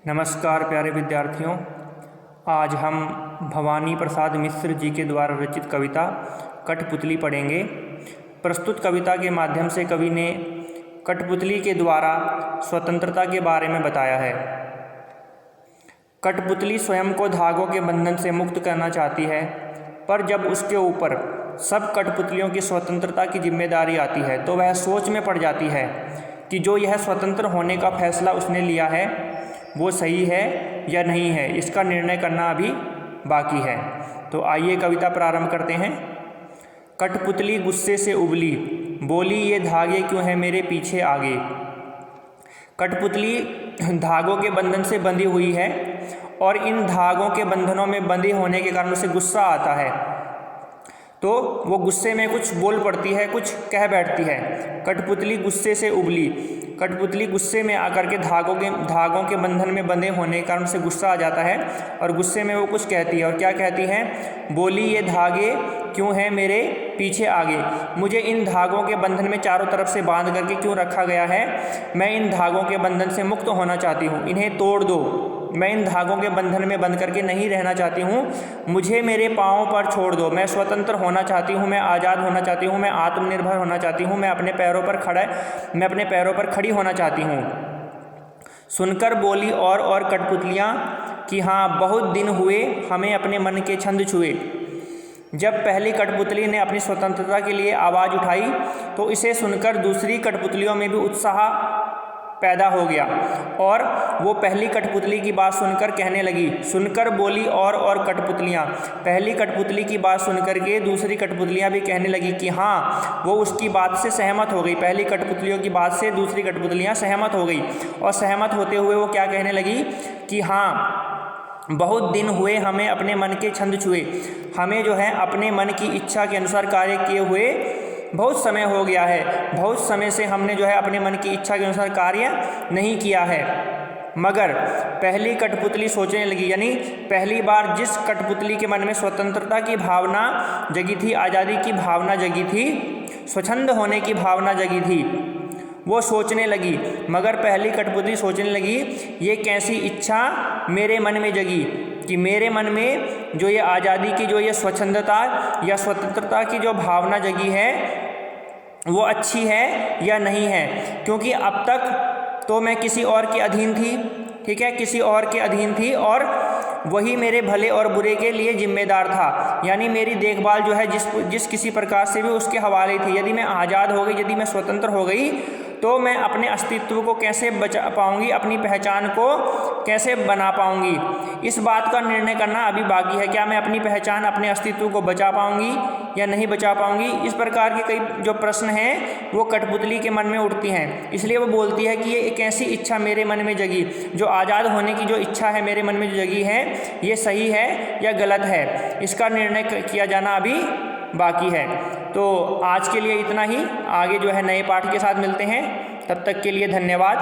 नमस्कार प्यारे विद्यार्थियों, आज हम भवानी प्रसाद मिश्र जी के द्वारा रचित कविता कठपुतली पढ़ेंगे। प्रस्तुत कविता के माध्यम से कवि ने कठपुतली के द्वारा स्वतंत्रता के बारे में बताया है। कठपुतली स्वयं को धागों के बंधन से मुक्त करना चाहती है, पर जब उसके ऊपर सब कठपुतलियों की स्वतंत्रता की जिम्मेदारी आती है तो वह सोच में पड़ जाती है कि जो यह स्वतंत्र होने का फैसला उसने लिया है वो सही है या नहीं है। इसका निर्णय करना अभी बाकी है। तो आइए कविता प्रारंभ करते हैं। कठपुतली गुस्से से उबली, बोली ये धागे क्यों हैं मेरे पीछे आगे। कठपुतली धागों के बंधन से बंधी हुई है और इन धागों के बंधनों में बंधे होने के कारण उसे गुस्सा आता है, तो वो गुस्से में कुछ बोल पड़ती है, कुछ कह बैठती है। कठपुतली गुस्से से उबली, कठपुतली गुस्से में आकर के धागों के बंधन में बंधे होने के कारण उसे गुस्सा आ जाता है और गुस्से में वो कुछ कहती है। और क्या कहती है? बोली ये धागे क्यों हैं मेरे पीछे आगे। मुझे इन धागों के बंधन में चारों तरफ से बांध करके क्यों रखा गया है। मैं इन धागों के बंधन से मुक्त होना चाहती हूँ, इन्हें तोड़ दो। मैं इन धागों के बंधन में बंध करके नहीं रहना चाहती हूँ, मुझे मेरे पाँव पर छोड़ दो। मैं स्वतंत्र होना चाहती हूँ, मैं आज़ाद होना चाहती हूँ, मैं आत्मनिर्भर होना चाहती हूँ, मैं अपने पैरों पर खड़ी होना चाहती हूँ। सुनकर बोली और कठपुतलियाँ कि हाँ बहुत दिन हुए हमें अपने मन के छंद छुए। जब पहली कठपुतली ने अपनी स्वतंत्रता के लिए आवाज़ उठाई तो इसे सुनकर दूसरी कठपुतलियों में भी उत्साह पैदा हो गया और वो पहली कठपुतली की बात सुनकर कहने लगी। सुनकर बोली और कठपुतलियाँ, पहली कठपुतली की बात सुनकर के दूसरी कठपुतलियाँ भी कहने लगी कि हाँ, वो उसकी बात से सहमत हो गई। पहली कठपुतलियों की बात से दूसरी कठपुतलियाँ सहमत हो गई और सहमत होते हुए वो क्या कहने लगी कि हाँ बहुत दिन हुए हमें अपने मन के छंद छुए। हमें जो है अपने मन की इच्छा के अनुसार कार्य किए हुए बहुत समय हो गया है। बहुत समय से हमने जो है अपने मन की इच्छा के अनुसार कार्य नहीं किया है। मगर पहली कठपुतली सोचने लगी, यानी पहली बार जिस कठपुतली के मन में स्वतंत्रता की भावना जगी थी, आज़ादी की भावना जगी थी, स्वच्छंद होने की भावना जगी थी, वो सोचने लगी। मगर पहली कठपुतली सोचने लगी ये कैसी इच्छा मेरे मन में जगी कि मेरे मन में जो ये आज़ादी की, जो ये स्वच्छंदता या स्वतंत्रता की जो भावना जगी है वो अच्छी है या नहीं है। क्योंकि अब तक तो मैं किसी और के अधीन थी, ठीक है, किसी और के अधीन थी और वही मेरे भले और बुरे के लिए जिम्मेदार था। यानी मेरी देखभाल जो है जिस किसी प्रकार से भी उसके हवाले थी। यदि मैं आज़ाद हो गई, यदि मैं स्वतंत्र हो गई तो मैं अपने अस्तित्व को कैसे बचा पाऊंगी, अपनी पहचान को कैसे बना पाऊंगी। इस बात का निर्णय करना अभी बाकी है। क्या मैं अपनी पहचान, अपने अस्तित्व को बचा पाऊंगी या नहीं बचा पाऊंगी। इस प्रकार के कई जो प्रश्न हैं वो कठपुतली के मन में उठती हैं। इसलिए वो बोलती है कि ये एक ऐसी इच्छा मेरे मन में जगी, जो आज़ाद होने की जो इच्छा है मेरे मन में जो जगी है, ये सही है या गलत है, इसका निर्णय किया जाना अभी बाकी है। तो आज के लिए इतना ही। आगे जो है नए पाठ के साथ मिलते हैं। तब तक के लिए धन्यवाद।